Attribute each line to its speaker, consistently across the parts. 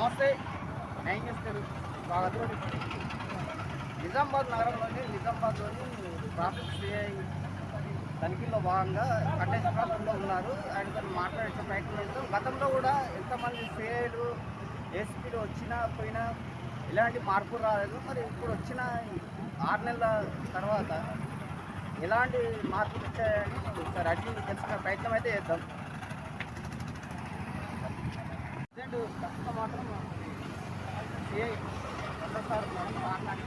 Speaker 1: నమస్తే. న్యాయం చేస్తారు బాగా. నిజామాబాద్లోని ట్రాఫిక్ సిఐ తనిఖీల్లో భాగంగా కంటెస్ట్లో ఉన్నారు. ఆయనతో మాట్లాడే ప్రయత్నం చేస్తాం. గతంలో కూడా ఎంతమంది సిఐలు ఏసీపీలు వచ్చినా పోయినా ఎలాంటి మార్పు రాలేదు. మరి ఇప్పుడు వచ్చిన 6 నెలల తర్వాత ఎలాంటి మార్పులు వచ్చాయని ఒకసారి అడిగి తెలుసుకునే ప్రయత్నం అయితే చేద్దాం. ప్రస్తుతం మాత్రం సిఐ సార్ మాట్లాడి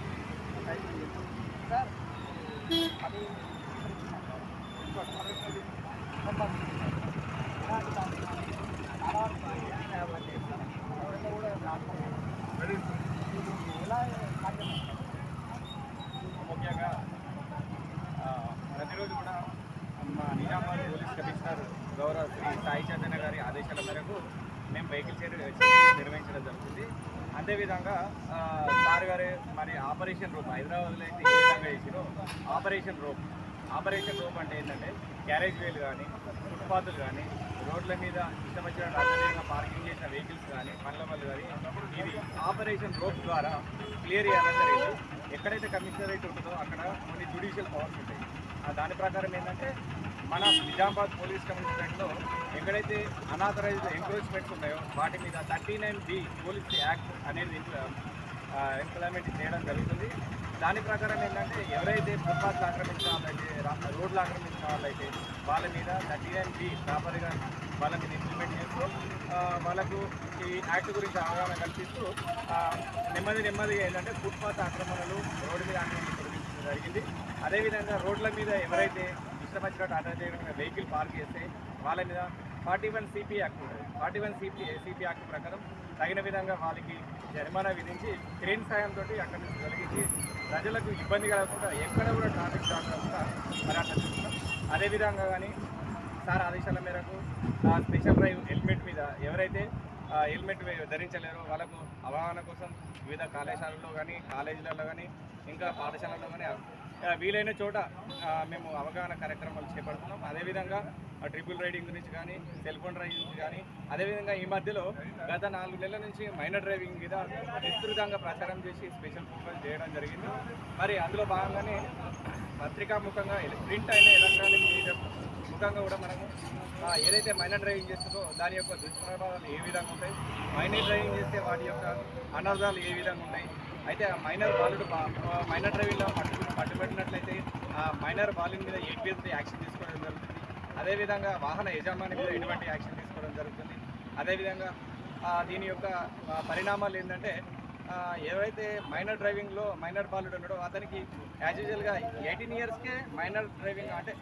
Speaker 1: ప్రయత్నం చేద్దాం. సార్ అది
Speaker 2: ముఖ్యంగా ప్రతిరోజు కూడా మా నిజామాబాద్ పోలీస్ కమిషనర్ గౌరవ శ్రీ సాయి చైతన్య గారి ఆదేశాల మేరకు మేము వెహికల్ నిర్వహించడం జరుగుతుంది. అదేవిధంగా సార్ గారే మరి ఆపరేషన్ రూప్ హైదరాబాద్లో అయితే ఏ విధంగా చేసిరో ఆపరేషన్ రూప్ అంటే ఏంటంటే క్యారేజ్ వేలు కానీ ఫుట్పాత్లు కానీ రోడ్ల మీద ఇష్టం వచ్చిన రాజకీయంగా పార్కింగ్ చేసిన వెహికల్స్ కానీ పనుల వల్ల కానీ ఇది ఆపరేషన్ రోప్ ద్వారా క్లియర్ చేయాలని జరిగింది. ఎక్కడైతే కమిషనరేట్ ఉంటుందో అక్కడ కొన్ని జ్యుడిషియల్ పవర్స్ ఉంటాయి. దాని ప్రకారం ఏంటంటే మన నిజామాబాద్ పోలీస్ కమిషనరేట్లో ఎక్కడైతే అనాథరైజ్డ్ ఎంక్రోచ్మెంట్స్ ఉన్నాయో వాటి మీద 39B పోలీస్ యాక్ట్ అనేది ఇంప్లిమెంట్ చేయడం జరుగుతుంది. దాని ప్రకారం ఏంటంటే ఎవరైతే ఫుట్పాత్లు ఆక్రమించిన వాళ్ళైతే రోడ్లు ఆక్రమించిన వాళ్ళైతే వాళ్ళ మీద 39B ప్రాపర్గా వాళ్ళ మీద ఇంప్లిమెంట్ చేస్తూ వాళ్ళకు ఈ యాక్ట్ గురించి అవగాహన కల్పిస్తూ నెమ్మదిగా ఏంటంటే ఫుట్పాత్ ఆక్రమణలు రోడ్డు మీద ఆక్రమణలు తొలగించడం జరిగింది. అదేవిధంగా రోడ్ల మీద ఎవరైతే ఇష్టం వచ్చినట్టు అటాచ్ వెహికల్ పార్క్ చేస్తే వాళ్ళ మీద 41 CP యాక్ట్ ఉంటుంది. 41 CP యాక్ట్ ప్రకారం తగిన విధంగా వాళ్ళకి జరిమానా విధించి క్రేన్ సాయంతో అక్కడి నుంచి తొలగించి ప్రజలకు ఇబ్బంది కలగకుండా ఎక్కడ కూడా ట్రాఫిక్ జామ్ కాకుండా పర్యాటన చేస్తున్నాం. అదేవిధంగా కానీ సార్ ఆదేశాల మేరకు స్పెషల్ డ్రైవ్ హెల్మెట్ మీద ఎవరైతే హెల్మెట్ ధరించలేరో వాళ్ళకు అవగాహన కోసం వివిధ కళాశాలల్లో కానీ కాలేజీలలో కానీ ఇంకా పాఠశాలల్లో కానీ వీలైన చోట మేము అవగాహన కార్యక్రమాలు చేపడుతున్నాం. అదేవిధంగా ట్రిపుల్ రైడింగ్ గురించి కానీ సెల్ ఫోన్ డ్రైవింగ్ గురించి కానీ అదేవిధంగా ఈ మధ్యలో గత 4 నెలల నుంచి మైనర్ డ్రైవింగ్ మీద విస్తృతంగా ప్రచారం చేసి స్పెషల్ ప్రోగ్రామ్ చేయడం జరిగింది. మరి అందులో భాగంగానే పత్రికాముఖంగా ప్రింట్ అయిన ఎలక్ట్రానిక్ మీడియా ముఖంగా కూడా మనము ఏదైతే మైనర్ డ్రైవింగ్ చేస్తుందో దాని యొక్క దుష్ప్రభావాలు ఏ విధంగా ఉంటాయి, మైనర్ డ్రైవింగ్ చేస్తే వాటి యొక్క అనర్థాలు ఏ విధంగా ఉంటాయి, అయితే ఆ మైనర్ బాలుడు మైనర్ డ్రైవింగ్లో పట్టుబడినట్లయితే ఆ మైనర్ బాలుడి మీద 8 కేసులు యాక్షన్ తీసుకోవడం జరుగుతుంది. అదేవిధంగా వాహన యజమాని మీద ఎటువంటి యాక్షన్ తీసుకోవడం జరుగుతుంది. అదేవిధంగా దీని యొక్క పరిణామాలు ఏంటంటే ఏవైతే మైనర్ డ్రైవింగ్లో మైనర్ బాలుడు ఉన్నాడో అతనికి యాజ్ యూజువల్గా 18 ఇయర్స్కే మైనర్ డ్రైవింగ్ అంటే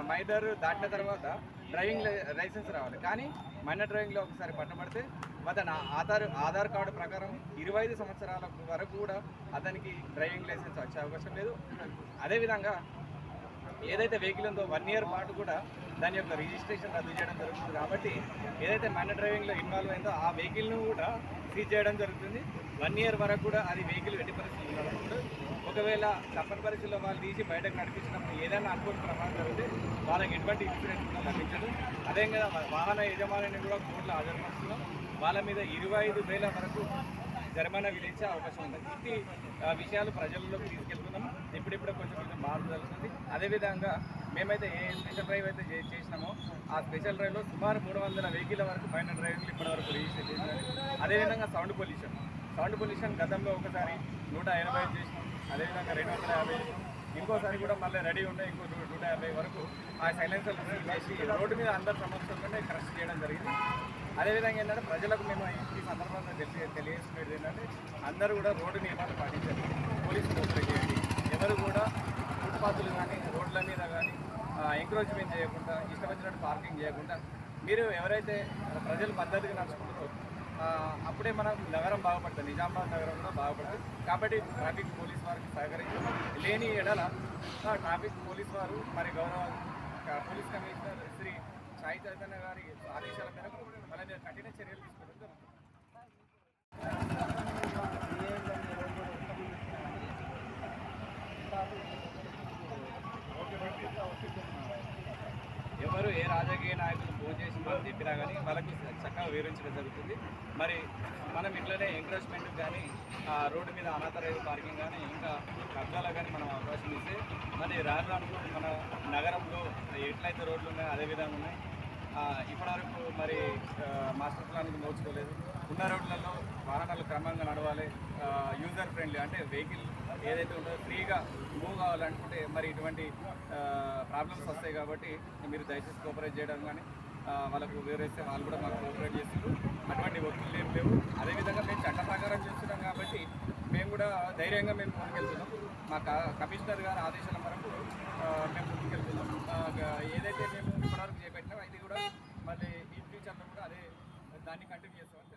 Speaker 2: మైనర్ దాటిన తర్వాత డ్రైవింగ్ లైసెన్స్ రావాలి. కానీ మైనర్ డ్రైవింగ్లో ఒకసారి పట్టబడితే అతను ఆధార్ కార్డు ప్రకారం 25 సంవత్సరాల వరకు కూడా అతనికి డ్రైవింగ్ లైసెన్స్ వచ్చే అవకాశం లేదు. అదేవిధంగా ఏదైతే వెహికల్ ఉందో 1 ఇయర్ పాటు కూడా దాని యొక్క రిజిస్ట్రేషన్ రద్దు చేయడం జరుగుతుంది. కాబట్టి ఏదైతే మైనర్ డ్రైవింగ్లో ఇన్వాల్వ్ అయిందో ఆ వెహికల్ను కూడా సీజ్ చేయడం జరుగుతుంది. 1 ఇయర్ వరకు కూడా అది వెహికల్ ఎట్టి పరిస్థితులు నడుపుతుంది. ఒకవేళ తప్పని పరిస్థితుల్లో వాళ్ళు తీసి బయటకు నడిపించినప్పుడు ఏదైనా అనుకోని ప్రమాదం జరిగితే వాళ్ళకి ఎటువంటి ఇన్సూరెన్స్ కూడా లభించదు. అదేవిధంగా వాహన యజమానిని కూడా కోర్టులో హాజరుపరుస్తున్నాం. వాళ్ళ మీద 25,000 వరకు జరిమానా విధించే అవకాశం ఉంది. ఇది విషయాలు ప్రజల్లోకి తీసుకెళ్తున్నాం. ఇప్పుడిప్పుడే కొంచెం మార్పు జరుగుతుంది. అదేవిధంగా మేమైతే ఏ స్పెషల్ డ్రైవ్ అయితే చేసినామో ఆ స్పెషల్ డ్రైవ్లో సుమారు 300 వెహికల్ వరకు మైనర్ డ్రైవింగ్లు ఇప్పటివరకు రిజిస్టర్ చేసినారు. అదేవిధంగా సౌండ్ పొల్యూషన్ గతంలో ఒకసారి 185 చేసినాం. అదేవిధంగా 250 ఇంకోసారి కూడా మళ్ళీ రెడీ ఉండే ఇంకో 150 వరకు ఆ సైలెన్సర్ చేసి రోడ్డు మీద అందరి సమస్యలతోనే క్రష్ చేయడం జరిగింది. అదేవిధంగా ఏంటంటే ప్రజలకు మేము ఈ సందర్భంగా తెలియజేస్తున్నది ఏంటంటే అందరూ కూడా రోడ్డు నియమాలు పాటించండి, పోలీసు కోఆపరేట్ చేయండి. ఎవరు కూడా ఫుట్పాత్లు కానీ రోడ్ల మీద కానీ ఎంక్రోచ్మెంట్ చేయకుండా ఇష్టం వచ్చినట్టు పార్కింగ్ చేయకుండా మీరు ఎవరైతే ప్రజలు పద్ధతిగా నడుచుకుంటారో అప్పుడే మనం నగరం బాగుపడుతుంది, నిజామాబాద్ నగరం కూడా బాగుపడుతుంది. కాబట్టి ట్రాఫిక్ పోలీస్ వారికి సహకరించి లేని ఎడల ట్రాఫిక్ పోలీస్ వారు మరి గౌరవ పోలీస్ కమిషనర్ శ్రీ సాయి చైతన్య గారి ఆదేశాల మేరకు వాళ్ళ మీద కఠిన చర్యలు తీసుకోవడం జరుగుతుంది. ఎవరు ఏ రాజకీయ నాయకులు ఫోన్ చేసి మనం చెప్పినా కానీ వాళ్ళకి చక్కగా వివరించడం జరుగుతుంది. మరి మనం ఇట్లనే ఎంకరేజ్మెంట్ కానీ రోడ్డు మీద అనాథరైజ్ పార్కింగ్ కానీ ఇంకా కబ్జాలకు కానీ మనం అవకాశం ఇస్తే మరి రాను మన నగరంలో ఎట్లయితే రోడ్లు ఉన్నాయో అదే విధంగా ఉన్నాయి. ఇప్పటివరకు మరి మాస్టర్ ప్లాన్కి నోచుకోలేదు. ఉన్న రోడ్లలో వాహనాలు క్రమంగా నడవాలి, యూజర్ ఫ్రెండ్లీ అంటే వెహికల్ ఏదైతే ఉంటుందో ఫ్రీగా మూవ్ కావాలనుకుంటే మరి ఇటువంటి ప్రాబ్లమ్స్ వస్తాయి. కాబట్టి మీరు దయచేసి కోఆపరేట్ చేయడం కానీ వాళ్ళకు వివరిస్తే వాళ్ళు కూడా మాకు కోఆపరేట్ చేస్తారు. అటువంటి ఒత్తిళ్ళు ఏం లేవు. అదేవిధంగా మేము చట్ట ప్రకారం చేస్తున్నాం కాబట్టి మేము కూడా ధైర్యంగా మేము ముందుకెళ్తున్నాం. మా కమిషనర్ గారి ఆదేశాల మేరకు మేము ముందుకెళ్తున్నాం. ఏదైతే మేము ఇప్పటివరకు చేపట్టినామో ఇది కూడా మళ్ళీ ఈ ఫ్యూచర్లో కూడా అదే దాన్ని కంటిన్యూ చేస్తామని